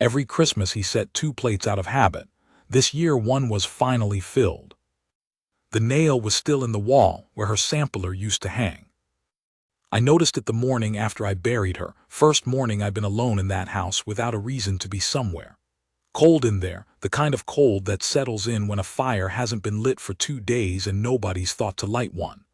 Every Christmas he set 2 plates out of habit. This year one was finally filled. The nail was still in the wall where her sampler used to hang. I noticed it the morning after I buried her, first morning I'd been alone in that house without a reason to be somewhere. Cold in there, the kind of cold that settles in when a fire hasn't been lit for 2 days and nobody's thought to light one.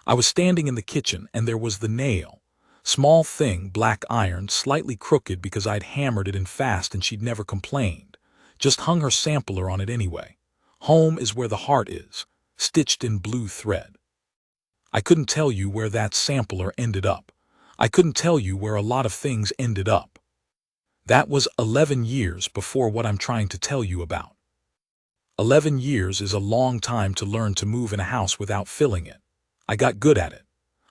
I was standing in the kitchen and there was the nail. Small thing, black iron, slightly crooked because I'd hammered it in fast and she'd never complained. Just hung her sampler on it anyway. Home is where the heart is, stitched in blue thread. I couldn't tell you where that sampler ended up. I couldn't tell you where a lot of things ended up. That was 11 years before what I'm trying to tell you about. 11 years is a long time to learn to move in a house without filling it. I got good at it.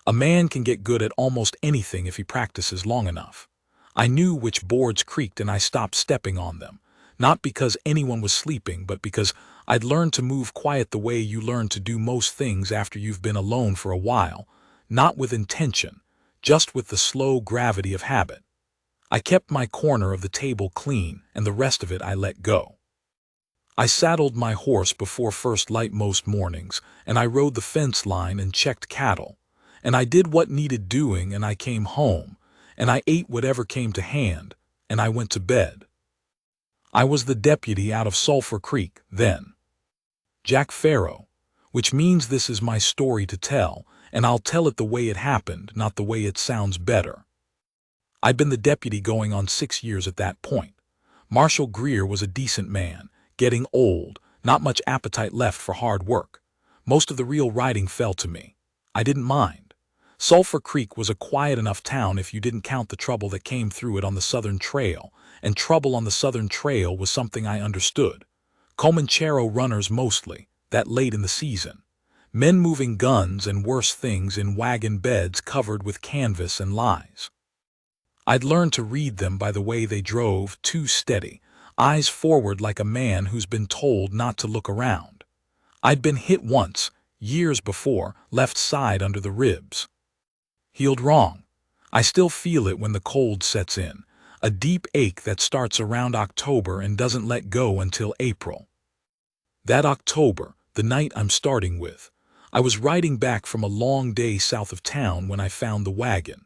A man can get good at almost anything if he practices long enough. I knew which boards creaked and I stopped stepping on them, not because anyone was sleeping, but because I'd learned to move quiet the way you learn to do most things after you've been alone for a while, not with intention, just with the slow gravity of habit. I kept my corner of the table clean, and the rest of it I let go. I saddled my horse before first light most mornings, and I rode the fence line and checked cattle, and I did what needed doing, and I came home, and I ate whatever came to hand, and I went to bed. I was the deputy out of Sulphur Creek then. Jack Farrow, which means this is my story to tell, and I'll tell it the way it happened, not the way it sounds better. I'd been the deputy going on 6 years at that point. Marshal Greer was a decent man, getting old, not much appetite left for hard work. Most of the real riding fell to me. I didn't mind. Sulphur Creek was a quiet enough town if you didn't count the trouble that came through it on the Southern Trail, and trouble on the Southern Trail was something I understood. Comanchero runners mostly, that late in the season. Men moving guns and worse things in wagon beds covered with canvas and lies. I'd learned to read them by the way they drove, too steady, eyes forward like a man who's been told not to look around. I'd been hit once, years before, left side under the ribs. Healed wrong. I still feel it when the cold sets in, a deep ache that starts around October and doesn't let go until April. That October, the night I'm starting with, I was riding back from a long day south of town when I found the wagon.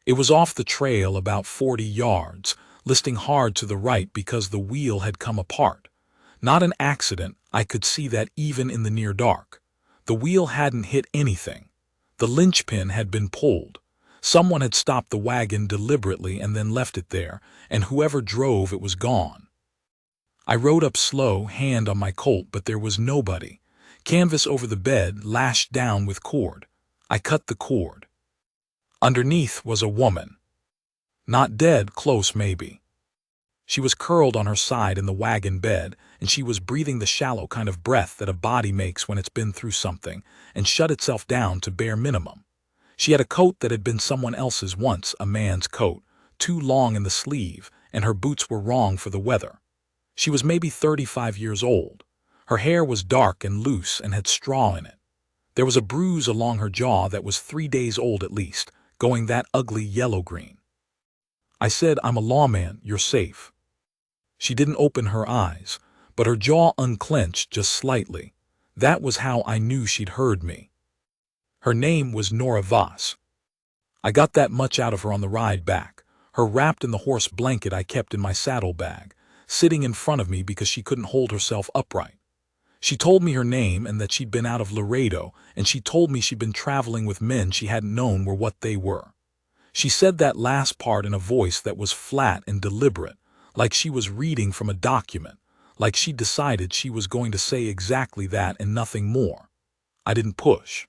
It was off the trail about 40 yards, listing hard to the right because the wheel had come apart. Not an accident, I could see that even in the near dark. The wheel hadn't hit anything. The linchpin had been pulled. Someone had stopped the wagon deliberately and then left it there, and whoever drove it was gone. I rode up slow, hand on my colt, but there was nobody. Canvas over the bed, lashed down with cord. I cut the cord. Underneath was a woman. Not dead, close maybe. She was curled on her side in the wagon bed, and she was breathing the shallow kind of breath that a body makes when it's been through something and shut itself down to bare minimum. She had a coat that had been someone else's once, a man's coat, too long in the sleeve, and her boots were wrong for the weather. She was maybe 35 years old. Her hair was dark and loose and had straw in it. There was a bruise along her jaw that was 3 days old at least, going that ugly yellow-green. I said, "I'm a lawman, you're safe." She didn't open her eyes, but her jaw unclenched just slightly. That was how I knew she'd heard me. Her name was Nora Voss. I got that much out of her on the ride back, her wrapped in the horse blanket I kept in my saddlebag, sitting in front of me because she couldn't hold herself upright. She told me her name and that she'd been out of Laredo, and she told me she'd been traveling with men she hadn't known were what they were. She said that last part in a voice that was flat and deliberate, like she was reading from a document, like she decided she was going to say exactly that and nothing more. I didn't push.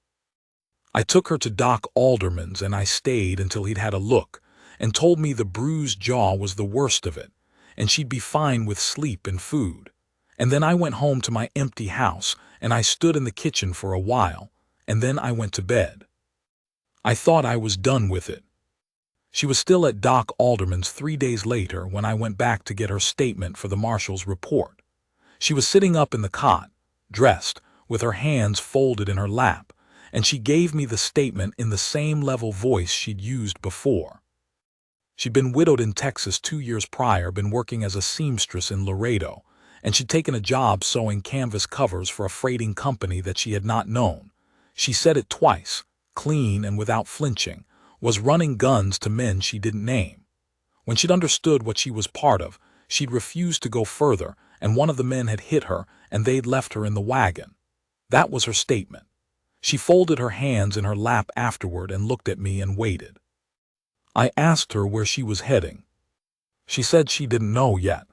I took her to Doc Alderman's and I stayed until he'd had a look and told me the bruised jaw was the worst of it, and she'd be fine with sleep and food. And then I went home to my empty house and I stood in the kitchen for a while, and then I went to bed. I thought I was done with it. She was still at Doc Alderman's 3 days later when I went back to get her statement for the marshal's report. She was sitting up in the cot, dressed, with her hands folded in her lap, and she gave me the statement in the same level voice she'd used before. She'd been widowed in Texas 2 years prior, been working as a seamstress in Laredo, and she'd taken a job sewing canvas covers for a freighting company that she had not known. She said it twice, clean and without flinching, was running guns to men she didn't name. When she'd understood what she was part of, she'd refused to go further, and one of the men had hit her, and they'd left her in the wagon. That was her statement. She folded her hands in her lap afterward and looked at me and waited. I asked her where she was heading. She said she didn't know yet.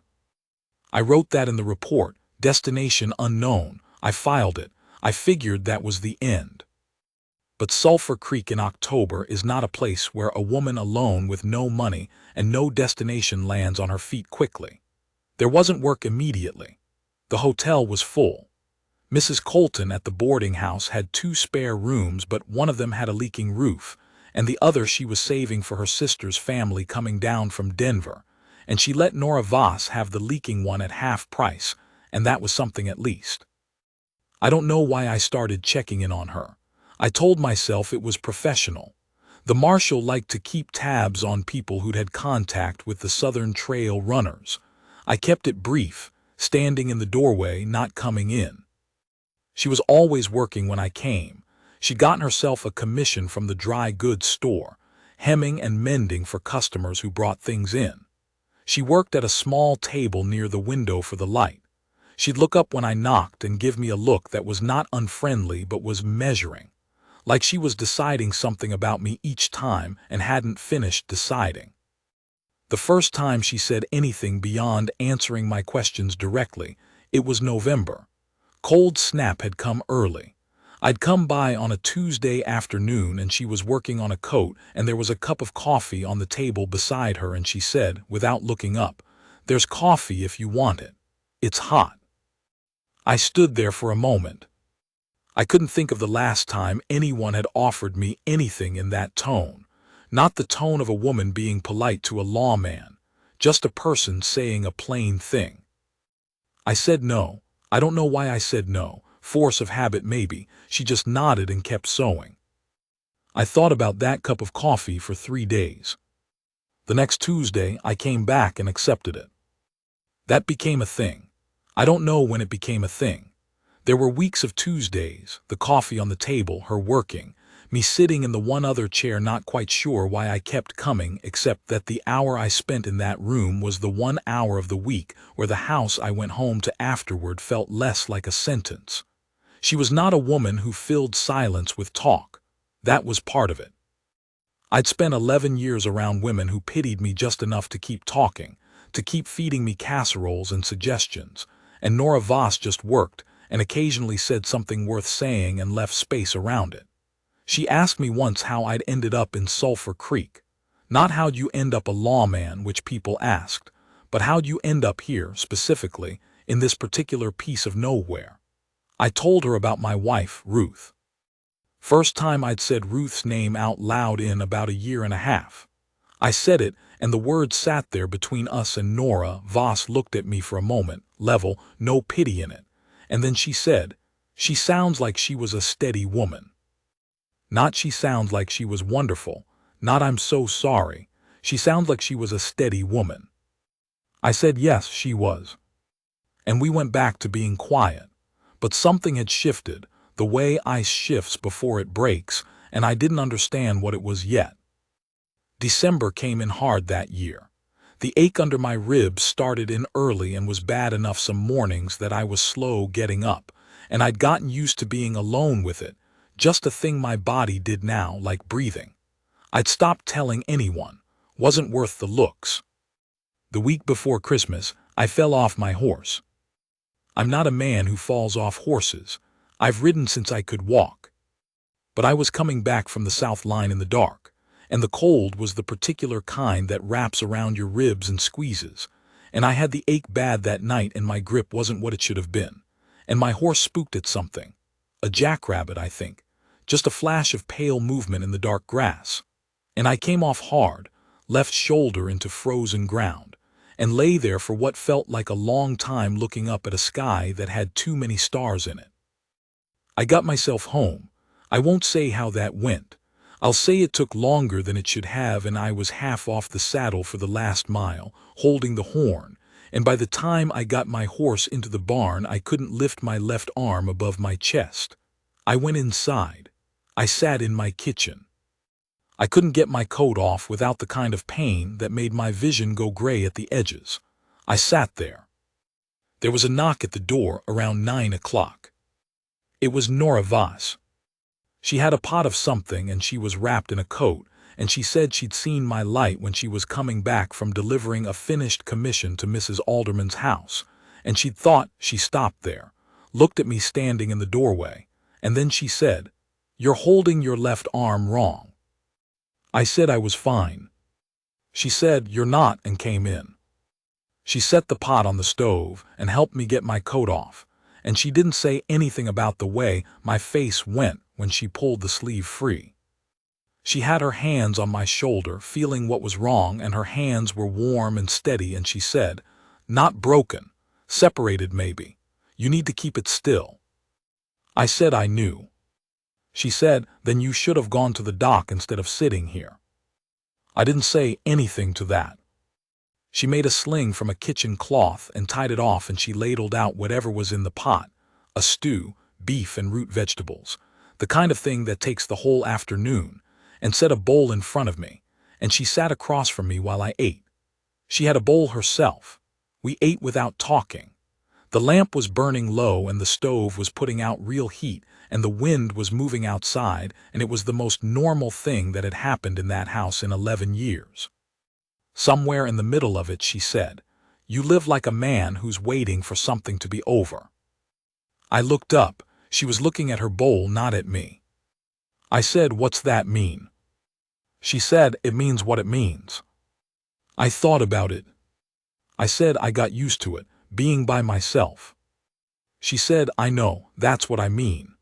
I wrote that in the report, destination unknown. I filed it. I figured that was the end. But Sulphur Creek in October is not a place where a woman alone with no money and no destination lands on her feet quickly. There wasn't work immediately. The hotel was full. Mrs. Colton at the boarding house had 2 spare rooms, but one of them had a leaking roof, and the other she was saving for her sister's family coming down from Denver, and she let Nora Voss have the leaking one at half price, and that was something at least. I don't know why I started checking in on her. I told myself it was professional. The marshal liked to keep tabs on people who'd had contact with the Southern Trail runners. I kept it brief, standing in the doorway, not coming in. She was always working when I came. She'd gotten herself a commission from the dry goods store, hemming and mending for customers who brought things in. She worked at a small table near the window for the light. She'd look up when I knocked and give me a look that was not unfriendly but was measuring, like she was deciding something about me each time and hadn't finished deciding. The first time she said anything beyond answering my questions directly, it was November. Cold snap had come early. I'd come by on a Tuesday afternoon and she was working on a coat, and there was a cup of coffee on the table beside her, and she said, without looking up, "There's coffee if you want it. It's hot." I stood there for a moment. I couldn't think of the last time anyone had offered me anything in that tone. Not the tone of a woman being polite to a lawman, just a person saying a plain thing. I said no. I don't know why I said no. Force of habit maybe. She just nodded and kept sewing. I thought about that cup of coffee for 3 days. The next Tuesday, I came back and accepted it. That became a thing. I don't know when it became a thing. There were weeks of Tuesdays, the coffee on the table, her working, me sitting in the one other chair not quite sure why I kept coming, except that the hour I spent in that room was the 1 hour of the week where the house I went home to afterward felt less like a sentence. She was not a woman who filled silence with talk. That was part of it. I'd spent 11 years around women who pitied me just enough to keep talking, to keep feeding me casseroles and suggestions, and Nora Voss just worked and occasionally said something worth saying and left space around it. She asked me once how I'd ended up in Sulphur Creek. Not how'd you end up a lawman, which people asked, but how'd you end up here, specifically, in this particular piece of nowhere. I told her about my wife, Ruth. First time I'd said Ruth's name out loud in about 1.5 years. I said it, and the words sat there between us, and Nora Voss looked at me for a moment, level, no pity in it, and then she said, "She sounds like she was a steady woman." Not "she sounds like she was wonderful," not "I'm so sorry." She sounds like she was a steady woman. I said yes, she was. And we went back to being quiet. But something had shifted, the way ice shifts before it breaks, and I didn't understand what it was yet. December came in hard that year. The ache under my ribs started in early and was bad enough some mornings that I was slow getting up, and I'd gotten used to being alone with it, just a thing my body did now, like breathing. I'd stopped telling anyone. Wasn't worth the looks. The week before Christmas, I fell off my horse. I'm not a man who falls off horses. I've ridden since I could walk. But I was coming back from the South Line in the dark, and the cold was the particular kind that wraps around your ribs and squeezes, and I had the ache bad that night, and my grip wasn't what it should have been, and my horse spooked at something. A jackrabbit, I think. Just a flash of pale movement in the dark grass. And I came off hard, left shoulder into frozen ground, and lay there for what felt like a long time looking up at a sky that had too many stars in it. I got myself home. I won't say how that went. I'll say it took longer than it should have, and I was half off the saddle for the last mile, holding the horn, and by the time I got my horse into the barn I couldn't lift my left arm above my chest. I went inside. I sat in my kitchen. I couldn't get my coat off without the kind of pain that made my vision go gray at the edges. I sat there. There was a knock at the door around 9 o'clock. It was Nora Voss. She had a pot of something and she was wrapped in a coat, and she said she'd seen my light when she was coming back from delivering a finished commission to Mrs. Alderman's house, and she'd thought. She stopped there, looked at me standing in the doorway, and then she said, "You're holding your left arm wrong." I said I was fine. She said, "You're not," and came in. She set the pot on the stove and helped me get my coat off, and she didn't say anything about the way my face went when she pulled the sleeve free. She had her hands on my shoulder, feeling what was wrong, and her hands were warm and steady, and she said, "Not broken. Separated maybe. You need to keep it still." I said I knew. She said, "Then you should have gone to the dock instead of sitting here." I didn't say anything to that. She made a sling from a kitchen cloth and tied it off, and she ladled out whatever was in the pot, a stew, beef and root vegetables, the kind of thing that takes the whole afternoon, and set a bowl in front of me, and she sat across from me while I ate. She had a bowl herself. We ate without talking. The lamp was burning low and the stove was putting out real heat, and the wind was moving outside, and it was the most normal thing that had happened in that house in 11 years. Somewhere in the middle of it she said, "You live like a man who's waiting for something to be over." I looked up. She was looking at her bowl, not at me. I said, "What's that mean?" She said, "It means what it means." I thought about it. I said I got used to it, being by myself. She said, "I know, that's what I mean."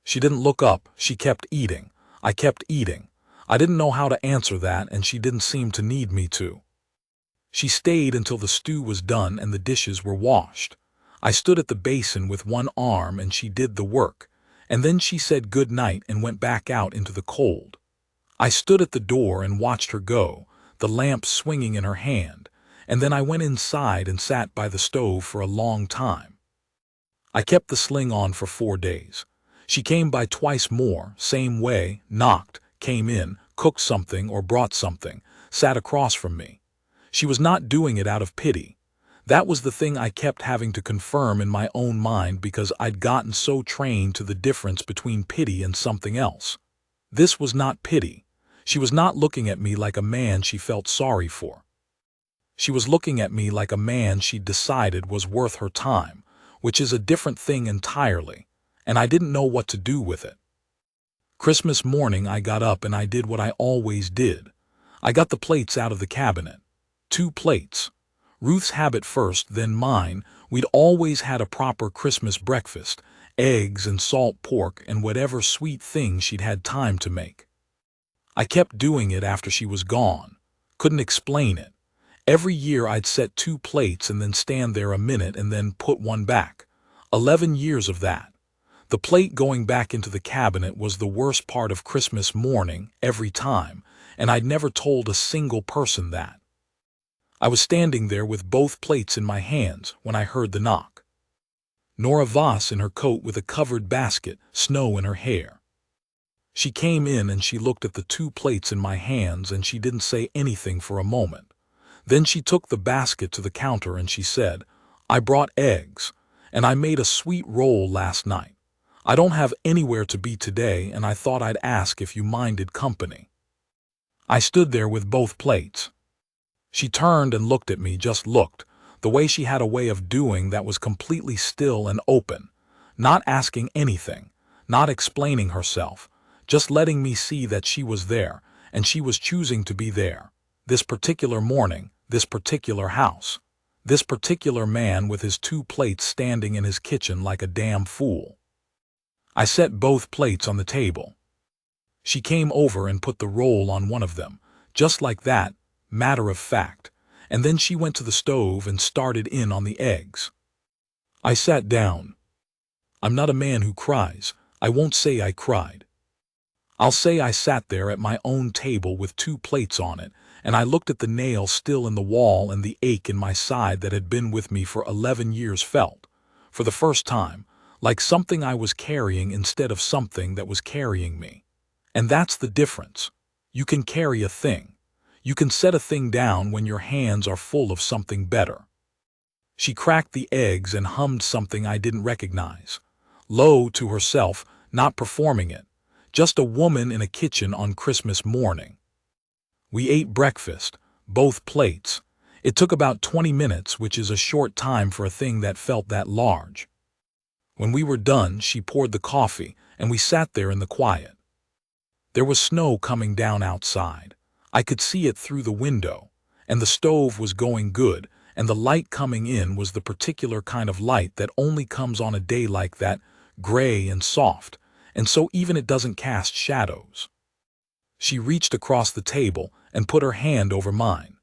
She didn't look up. She kept eating. I kept eating. I didn't know how to answer that, and she didn't seem to need me to. She stayed until the stew was done and the dishes were washed. I stood at the basin with one arm and she did the work, and then she said good night and went back out into the cold. I stood at the door and watched her go, the lamp swinging in her hand, and then I went inside and sat by the stove for a long time. I kept the sling on for 4 days. She came by twice more, same way, knocked, came in, cooked something or brought something, sat across from me. She was not doing it out of pity. That was the thing I kept having to confirm in my own mind, because I'd gotten so trained to the difference between pity and something else. This was not pity. She was not looking at me like a man she felt sorry for. She was looking at me like a man she'd decided was worth her time, which is a different thing entirely, and I didn't know what to do with it. Christmas morning I got up and I did what I always did. I got the plates out of the cabinet. 2 plates. Ruth's habit first, then mine. We'd always had a proper Christmas breakfast, eggs and salt pork and whatever sweet things she'd had time to make. I kept doing it after she was gone. Couldn't explain it. Every year I'd set 2 plates and then stand there a minute and then put one back. 11 years of that. The plate going back into the cabinet was the worst part of Christmas morning every time, and I'd never told a single person that. I was standing there with both plates in my hands when I heard the knock. Nora Voss in her coat with a covered basket, snow in her hair. She came in and she looked at the 2 plates in my hands and she didn't say anything for a moment. Then she took the basket to the counter and she said, "I brought eggs, and I made a sweet roll last night. I don't have anywhere to be today, and I thought I'd ask if you minded company." I stood there with both plates. She turned and looked at me, just looked, the way she had a way of doing that was completely still and open, not asking anything, not explaining herself, just letting me see that she was there, and she was choosing to be there. This particular morning, this particular house, this particular man with his 2 plates standing in his kitchen like a damn fool. I set both plates on the table. She came over and put the roll on one of them, just like that, matter of fact, and then she went to the stove and started in on the eggs. I sat down. I'm not a man who cries. I won't say I cried. I'll say I sat there at my own table with 2 plates on it, and I looked at the nail still in the wall and the ache in my side that had been with me for 11 years felt, for the first time, like something I was carrying instead of something that was carrying me. And that's the difference. You can carry a thing. You can set a thing down when your hands are full of something better. She cracked the eggs and hummed something I didn't recognize. Low to herself, not performing it. Just a woman in a kitchen on Christmas morning. We ate breakfast, both plates. It took about 20 minutes, which is a short time for a thing that felt that large. When we were done, she poured the coffee, and we sat there in the quiet. There was snow coming down outside. I could see it through the window, and the stove was going good, and the light coming in was the particular kind of light that only comes on a day like that, gray and soft, and so even it doesn't cast shadows. She reached across the table and put her hand over mine.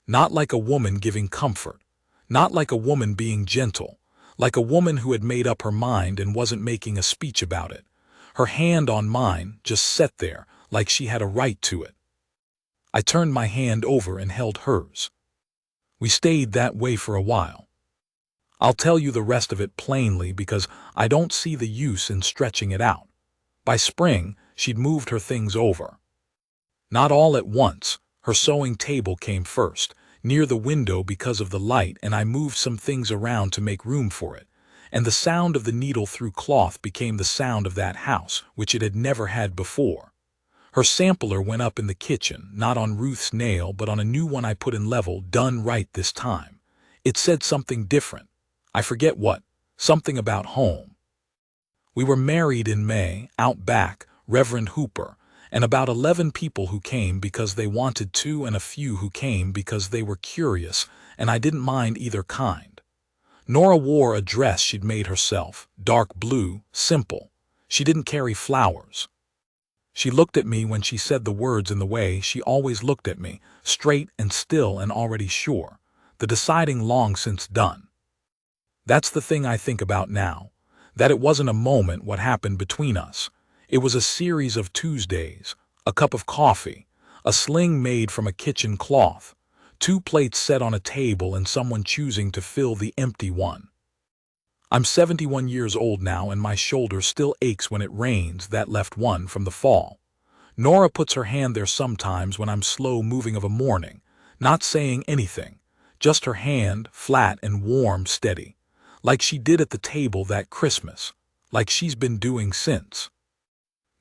Not like a woman giving comfort, not like a woman being gentle, like a woman who had made up her mind and wasn't making a speech about it. Her hand on mine just sat there like she had a right to it. I turned my hand over and held hers. We stayed that way for a while. I'll tell you the rest of it plainly because I don't see the use in stretching it out. By spring, she'd moved her things over. Not all at once. Her sewing table came first, near the window because of the light, and I moved some things around to make room for it. And the sound of the needle through cloth became the sound of that house, which it had never had before. Her sampler went up in the kitchen, not on Ruth's nail, but on a new one I put in level, done right this time. It said something different. I forget what. Something about home. We were married in May, out back, Reverend Hooper, and about 11 people who came because they wanted to and a few who came because they were curious, and I didn't mind either kind. Nora wore a dress she'd made herself, dark blue, simple. She didn't carry flowers. She looked at me when she said the words in the way she always looked at me, straight and still and already sure, the deciding long since done. That's the thing I think about now, that it wasn't a moment what happened between us. It was a series of Tuesdays, a cup of coffee, a sling made from a kitchen cloth, 2 plates set on a table and someone choosing to fill the empty one. I'm 71 years old now and my shoulder still aches when it rains, that left one from the fall. Nora puts her hand there sometimes when I'm slow moving of a morning, not saying anything, just her hand, flat and warm, steady, like she did at the table that Christmas, like she's been doing since.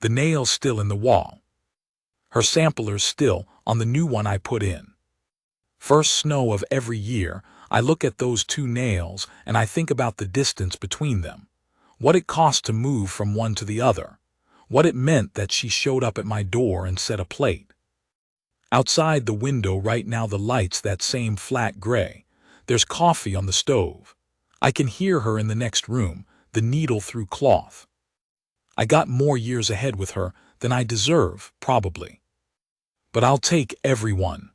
The nail's still in the wall. Her sampler's still on the new one I put in. First snow of every year, I look at those 2 nails and I think about the distance between them, what it cost to move from one to the other, what it meant that she showed up at my door and set a plate. Outside the window right now the light's that same flat gray. There's coffee on the stove. I can hear her in the next room, the needle through cloth. I got more years ahead with her than I deserve, probably. But I'll take everyone.